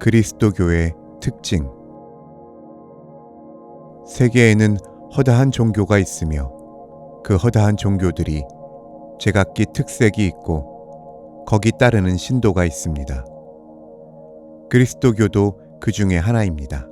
그리스도교의 특징. 세계에는 허다한 종교가 있으며 그 허다한 종교들이 제각기 특색이 있고 거기 따르는 신도가 있습니다. 그리스도교도 그 중에 하나입니다.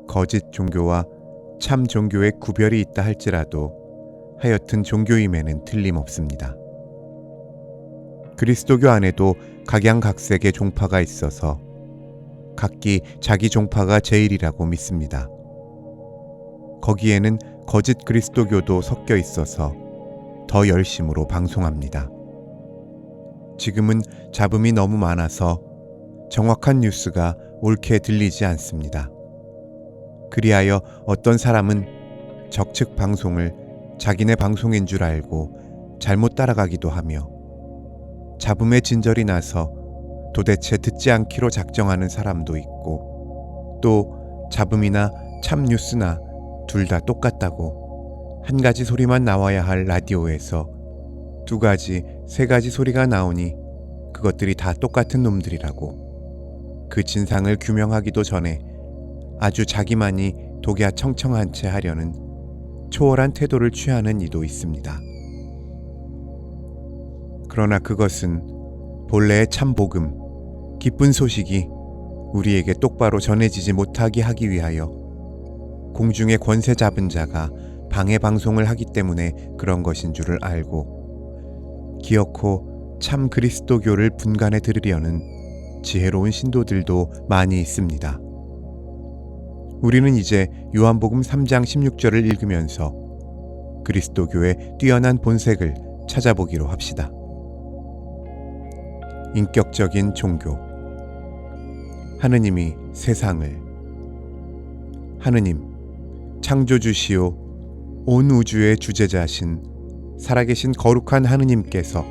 거짓 종교와 참 종교의 구별이 있다 할지라도 하여튼 종교임에는 틀림없습니다. 그리스도교 안에도 각양각색의 종파가 있어서 각기 자기 종파가 제일이라고 믿습니다. 거기에는 거짓 그리스도교도 섞여 있어서 더 열심으로 방송합니다. 지금은 잡음이 너무 많아서 정확한 뉴스가 옳게 들리지 않습니다. 그리하여 어떤 사람은 적측 방송을 자기네 방송인 줄 알고 잘못 따라가기도 하며 잡음에 진절이 나서 도대체 듣지 않기로 작정하는 사람도 있고, 또 잡음이나 참 뉴스나 둘 다 똑같다고 한 가지 소리만 나와야 할 라디오에서 두 가지, 세 가지 소리가 나오니 그것들이 다 똑같은 놈들이라고 그 진상을 규명하기도 전에 아주 자기만이 독야청청한 채 하려는 초월한 태도를 취하는 이도 있습니다. 그러나 그것은 본래의 참 복음, 기쁜 소식이 우리에게 똑바로 전해지지 못하게 하기 위하여 공중의 권세 잡은 자가 방해 방송을 하기 때문에 그런 것인 줄을 알고 기어코 참 그리스도교를 분간해 들으려는 지혜로운 신도들도 많이 있습니다. 우리는 이제 요한복음 3장 16절을 읽으면서 그리스도교의 뛰어난 본색을 찾아보기로 합시다. 인격적인 종교. 하느님이 세상을, 하느님, 창조주시오 온 우주의 주재자신 살아계신 거룩한 하느님께서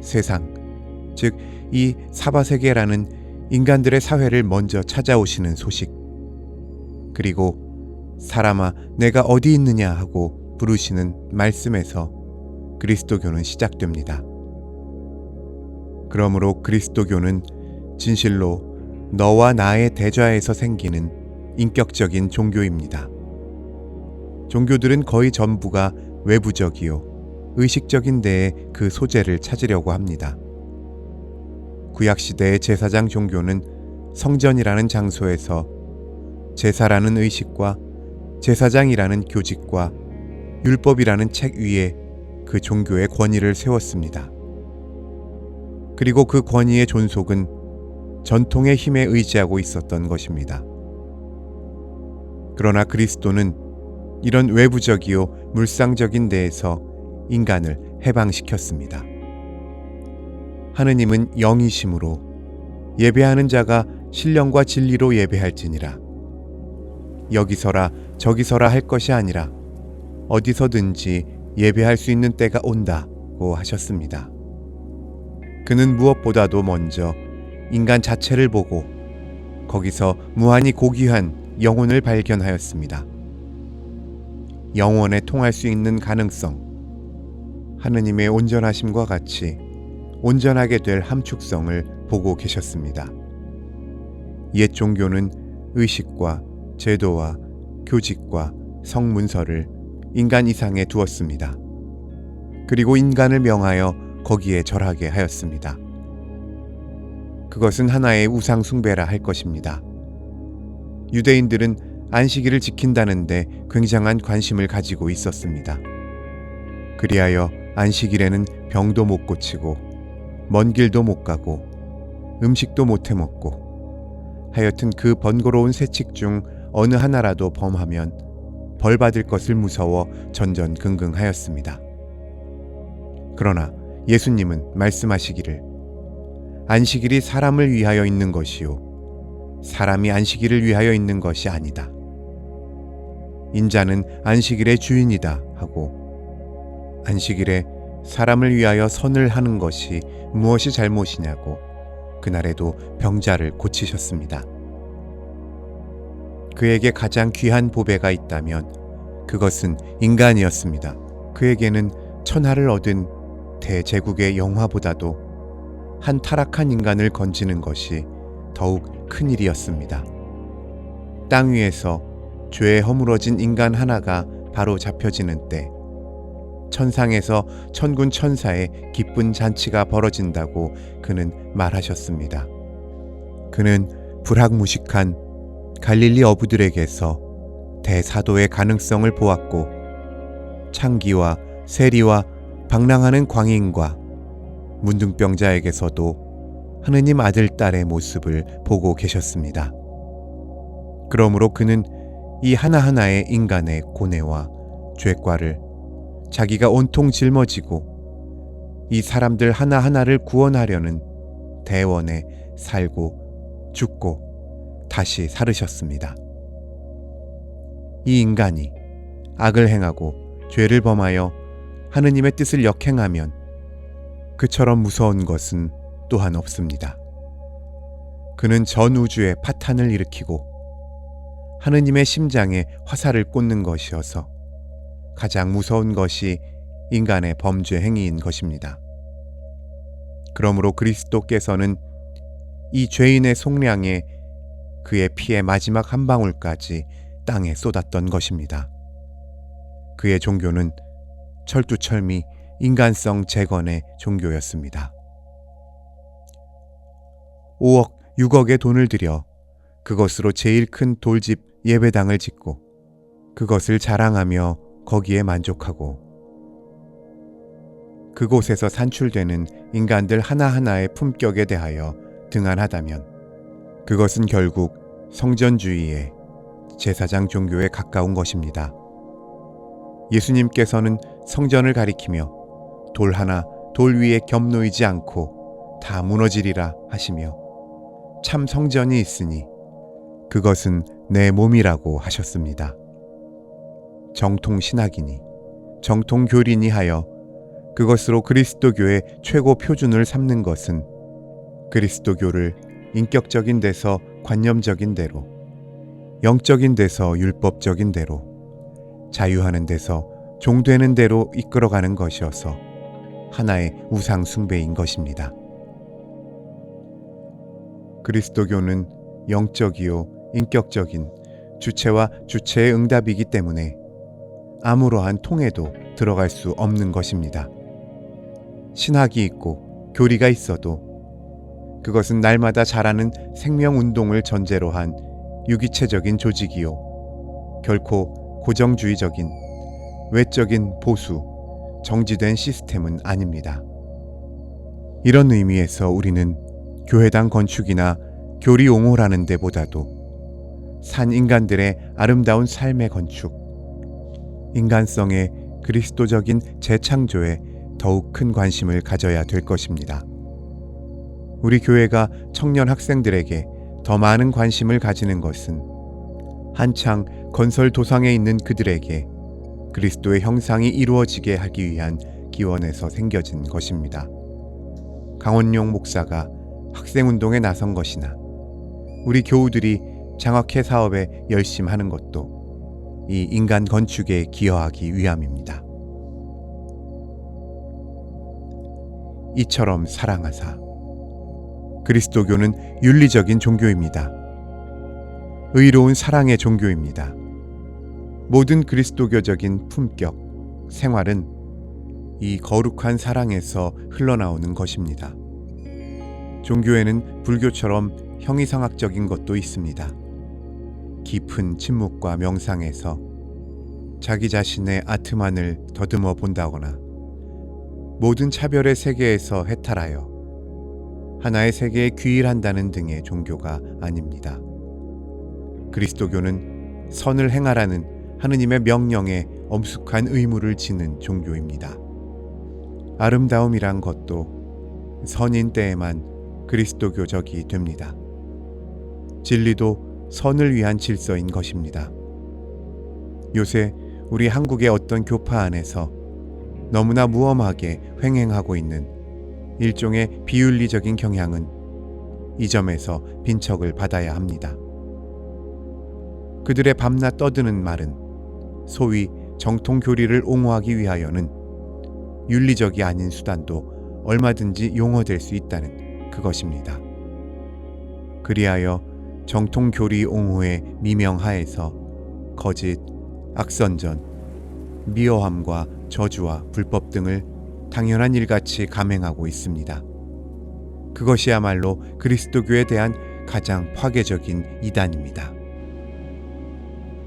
세상, 즉 이 사바세계라는 인간들의 사회를 먼저 찾아오시는 소식, 그리고 사람아 내가 어디 있느냐 하고 부르시는 말씀에서 그리스도교는 시작됩니다. 그러므로 그리스도교는 진실로 너와 나의 대좌에서 생기는 인격적인 종교입니다. 종교들은 거의 전부가 외부적이요 의식적인 데에 그 소재를 찾으려고 합니다. 구약시대의 제사장 종교는 성전이라는 장소에서 제사라는 의식과 제사장이라는 교직과 율법이라는 책 위에 그 종교의 권위를 세웠습니다. 그리고 그 권위의 존속은 전통의 힘에 의지하고 있었던 것입니다. 그러나 그리스도는 이런 외부적이요 물상적인 데에서 인간을 해방시켰습니다. 하느님은 영이심으로 예배하는 자가 신령과 진리로 예배할지니라. 여기서라 저기서라 할 것이 아니라 어디서든지 예배할 수 있는 때가 온다고 하셨습니다. 그는 무엇보다도 먼저 인간 자체를 보고 거기서 무한히 고귀한 영혼을 발견하였습니다. 영원에 통할 수 있는 가능성, 하느님의 온전하심과 같이 온전하게 될 함축성을 보고 계셨습니다. 옛 종교는 의식과 제도와 교직과 성문서를 인간 이상에 두었습니다. 그리고 인간을 명하여 거기에 절하게 하였습니다. 그것은 하나의 우상 숭배라 할 것입니다. 유대인들은 안식일을 지킨다는데 굉장한 관심을 가지고 있었습니다. 그리하여 안식일에는 병도 못 고치고 먼 길도 못 가고 음식도 못 해 먹고 하여튼 그 번거로운 세칙 중 어느 하나라도 범하면 벌 받을 것을 무서워 전전긍긍하였습니다. 그러나 예수님은 말씀하시기를 안식일이 사람을 위하여 있는 것이요 사람이 안식일을 위하여 있는 것이 아니다. 인자는 안식일의 주인이다 하고 안식일에 사람을 위하여 선을 하는 것이 무엇이 잘못이냐고 그날에도 병자를 고치셨습니다. 그에게 가장 귀한 보배가 있다면 그것은 인간이었습니다. 그에게는 천하를 얻은 대제국의 영화보다도 한 타락한 인간을 건지는 것이 더욱 큰 일이었습니다. 땅 위에서 죄에 허물어진 인간 하나가 바로 잡혀지는 때 천상에서 천군 천사의 기쁜 잔치가 벌어진다고 그는 말하셨습니다. 그는 불학무식한 갈릴리 어부들에게서 대사도의 가능성을 보았고 창기와 세리와 방랑하는 광인과 문둥병자에게서도 하느님 아들 딸의 모습을 보고 계셨습니다. 그러므로 그는 이 하나하나의 인간의 고뇌와 죄과를 자기가 온통 짊어지고 이 사람들 하나하나를 구원하려는 대원에 살고 죽고 다시 살으셨습니다. 이 인간이 악을 행하고 죄를 범하여 하느님의 뜻을 역행하면 그처럼 무서운 것은 또한 없습니다. 그는 전 우주에 파탄을 일으키고 하느님의 심장에 화살을 꽂는 것이어서 가장 무서운 것이 인간의 범죄 행위인 것입니다. 그러므로 그리스도께서는 이 죄인의 속량에 그의 피의 마지막 한 방울까지 땅에 쏟았던 것입니다. 그의 종교는 철두철미 인간성 재건의 종교였습니다. 5억, 6억의 돈을 들여 그것으로 제일 큰 돌집 예배당을 짓고 그것을 자랑하며 거기에 만족하고 그곳에서 산출되는 인간들 하나하나의 품격에 대하여 등한하다면 그것은 결국 성전주의의 제사장 종교에 가까운 것입니다. 예수님께서는 성전을 가리키며 돌 하나 돌 위에 겹놓이지 않고 다 무너지리라 하시며 참 성전이 있으니 그것은 내 몸이라고 하셨습니다. 정통 신학이니 정통 교리니 하여 그것으로 그리스도교의 최고 표준을 삼는 것은 그리스도교를 인격적인 데서 관념적인 대로, 영적인 데서 율법적인 대로, 자유하는 데서 종되는 대로 이끌어가는 것이어서 하나의 우상 숭배인 것입니다. 그리스도교는 영적이요 인격적인 주체와 주체의 응답이기 때문에 아무러한 통에도 들어갈 수 없는 것입니다. 신학이 있고 교리가 있어도 그것은 날마다 자라는 생명운동을 전제로 한 유기체적인 조직이요 결코 고정주의적인 외적인 보수, 정지된 시스템은 아닙니다. 이런 의미에서 우리는 교회당 건축이나 교리 옹호라는 데보다도 산 인간들의 아름다운 삶의 건축, 인간성의 그리스도적인 재창조에 더욱 큰 관심을 가져야 될 것입니다. 우리 교회가 청년 학생들에게 더 많은 관심을 가지는 것은 한창 건설 도상에 있는 그들에게 그리스도의 형상이 이루어지게 하기 위한 기원에서 생겨진 것입니다. 강원용 목사가 학생운동에 나선 것이나 우리 교우들이 장학회 사업에 열심하는 것도 이 인간 건축에 기여하기 위함입니다. 이처럼 사랑하사. 그리스도교는 윤리적인 종교입니다. 의로운 사랑의 종교입니다. 모든 그리스도교적인 품격, 생활은 이 거룩한 사랑에서 흘러나오는 것입니다. 종교에는 불교처럼 형이상학적인 것도 있습니다. 깊은 침묵과 명상에서 자기 자신의 아트만을 더듬어 본다거나 모든 차별의 세계에서 해탈하여 하나의 세계에 귀일한다는 등의 종교가 아닙니다. 그리스도교는 선을 행하라는 하느님의 명령에 엄숙한 의무를 지는 종교입니다. 아름다움이란 것도 선인 때에만 그리스도교적이 됩니다. 진리도 선을 위한 질서인 것입니다. 요새 우리 한국의 어떤 교파 안에서 너무나 무엄하게 횡행하고 있는 일종의 비윤리적인 경향은 이 점에서 빈척을 받아야 합니다. 그들의 밤낮 떠드는 말은 소위 정통 교리를 옹호하기 위하여는 윤리적이 아닌 수단도 얼마든지 용어될 수 있다는 그것입니다. 그리하여 정통 교리 옹호의 미명하에서 거짓, 악선전, 미워함과 저주와 불법 등을 당연한 일같이 감행하고 있습니다. 그것이야말로 그리스도교에 대한 가장 파괴적인 이단입니다.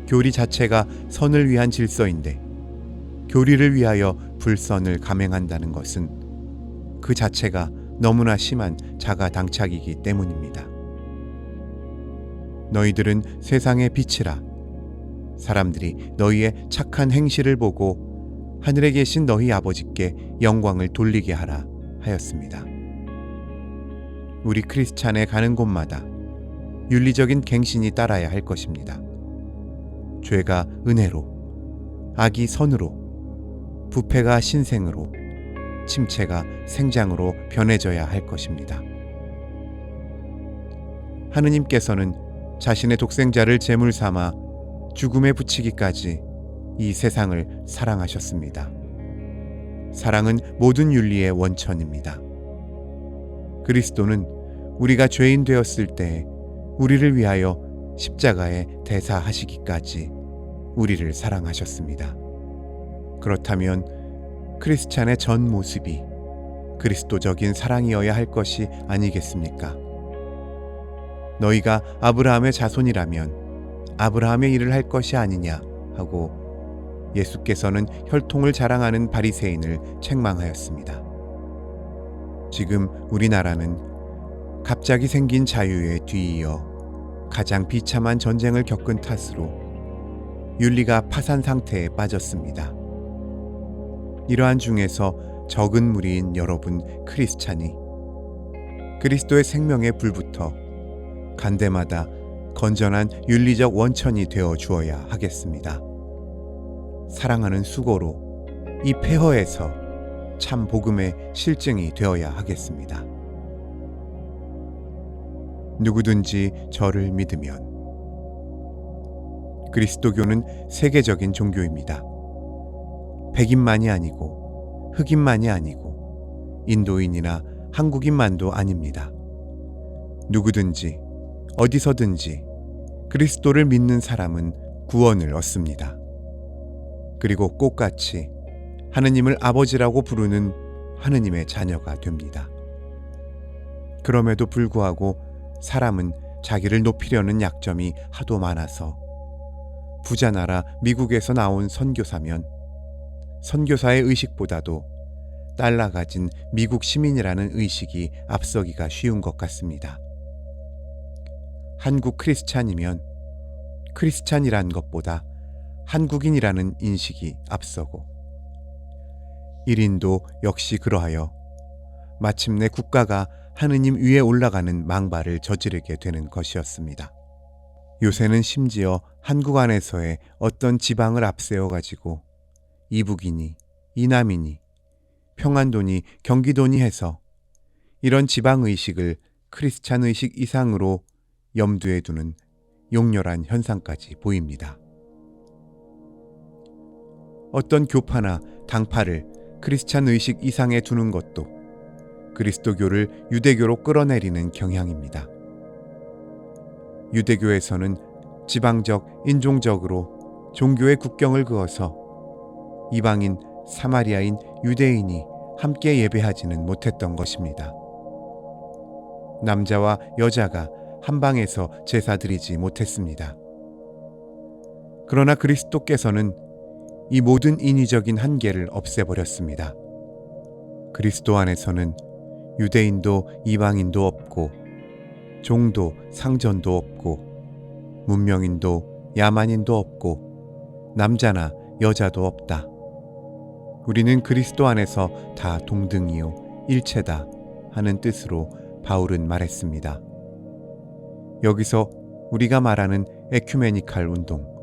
교리 자체가 선을 위한 질서인데 교리를 위하여 불선을 감행한다는 것은 그 자체가 너무나 심한 자가당착이기 때문입니다. 너희들은 세상의 빛이라. 사람들이 너희의 착한 행실을 보고 하늘에 계신 너희 아버지께 영광을 돌리게 하라 하였습니다. 우리 크리스찬에 가는 곳마다 윤리적인 갱신이 따라야 할 것입니다. 죄가 은혜로, 악이 선으로, 부패가 신생으로, 침체가 생장으로 변해져야 할 것입니다. 하느님께서는 자신의 독생자를 제물 삼아 죽음에 붙이기까지 이 세상을 사랑하셨습니다. 사랑은 모든 윤리의 원천입니다. 그리스도는 우리가 죄인 되었을 때 우리를 위하여 십자가에 대사하시기까지 우리를 사랑하셨습니다. 그렇다면 크리스찬의 전 모습이 그리스도적인 사랑이어야 할 것이 아니겠습니까? 너희가 아브라함의 자손이라면 아브라함의 일을 할 것이 아니냐 하고 예수께서는 혈통을 자랑하는 바리새인을 책망하였습니다. 지금 우리나라는 갑자기 생긴 자유에 뒤이어 가장 비참한 전쟁을 겪은 탓으로 윤리가 파산 상태에 빠졌습니다. 이러한 중에서 적은 무리인 여러분 크리스찬이 그리스도의 생명의 불부터 간대마다 건전한 윤리적 원천이 되어 주어야 하겠습니다. 사랑하는 수고로 이 폐허에서 참 복음의 실증이 되어야 하겠습니다. 누구든지 저를 믿으면. 그리스도교는 세계적인 종교입니다. 백인만이 아니고 흑인만이 아니고 인도인이나 한국인만도 아닙니다. 누구든지 어디서든지 그리스도를 믿는 사람은 구원을 얻습니다. 그리고 꽃같이 하느님을 아버지라고 부르는 하느님의 자녀가 됩니다. 그럼에도 불구하고 사람은 자기를 높이려는 약점이 하도 많아서 부자 나라 미국에서 나온 선교사면 선교사의 의식보다도 달러 가진 미국 시민이라는 의식이 앞서기가 쉬운 것 같습니다. 한국 크리스찬이면 크리스찬이란 것보다 한국인이라는 인식이 앞서고 1인도 역시 그러하여 마침내 국가가 하느님 위에 올라가는 망발을 저지르게 되는 것이었습니다. 요새는 심지어 한국 안에서의 어떤 지방을 앞세워가지고 이북이니 이남이니 평안도니 경기도니 해서 이런 지방의식을 크리스찬 의식 이상으로 염두에 두는 용렬한 현상까지 보입니다. 어떤 교파나 당파를 크리스찬 의식 이상에 두는 것도 그리스도교를 유대교로 끌어내리는 경향입니다. 유대교에서는 지방적, 인종적으로 종교의 국경을 그어서 이방인, 사마리아인, 유대인이 함께 예배하지는 못했던 것입니다. 남자와 여자가 한 방에서 제사 드리지 못했습니다. 그러나 그리스도께서는 이 모든 인위적인 한계를 없애버렸습니다. 그리스도 안에서는 유대인도 이방인도 없고 종도 상전도 없고 문명인도 야만인도 없고 남자나 여자도 없다. 우리는 그리스도 안에서 다 동등이요 일체다 하는 뜻으로 바울은 말했습니다. 여기서 우리가 말하는 에큐메니칼 운동,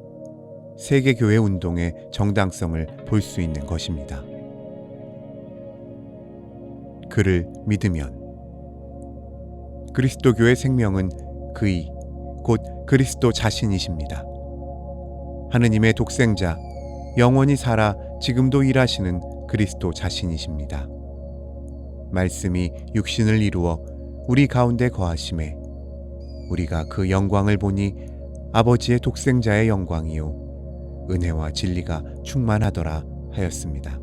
세계교회 운동의 정당성을 볼 수 있는 것입니다. 그를 믿으면. 그리스도교의 생명은 그의 곧 그리스도 자신이십니다. 하느님의 독생자, 영원히 살아 지금도 일하시는 그리스도 자신이십니다. 말씀이 육신을 이루어 우리 가운데 거하심에 우리가 그 영광을 보니 아버지의 독생자의 영광이요 은혜와 진리가 충만하더라 하였습니다.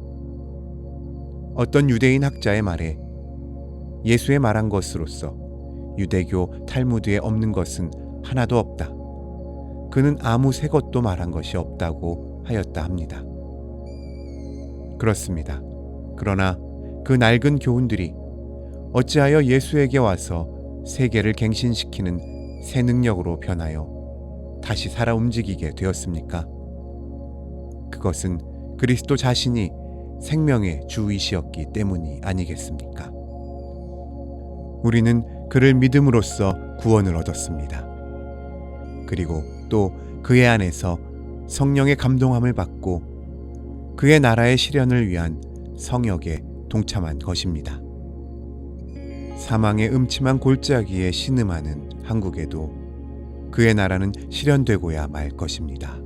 어떤 유대인 학자의 말에 예수의 말한 것으로서 유대교 탈무드에 없는 것은 하나도 없다. 그는 아무 새 것도 말한 것이 없다고 하였다 합니다. 그렇습니다. 그러나 그 낡은 교훈들이 어찌하여 예수에게 와서 세계를 갱신시키는 새 능력으로 변하여 다시 살아 움직이게 되었습니까? 그것은 그리스도 자신이 생명의 주이시였기 때문이 아니겠습니까? 우리는 그를 믿음으로써 구원을 얻었습니다. 그리고 또 그의 안에서 성령의 감동함을 받고 그의 나라의 실현을 위한 성역에 동참한 것입니다. 사망의 음침한 골짜기에 신음하는 한국에도 그의 나라는 실현되고야 말 것입니다.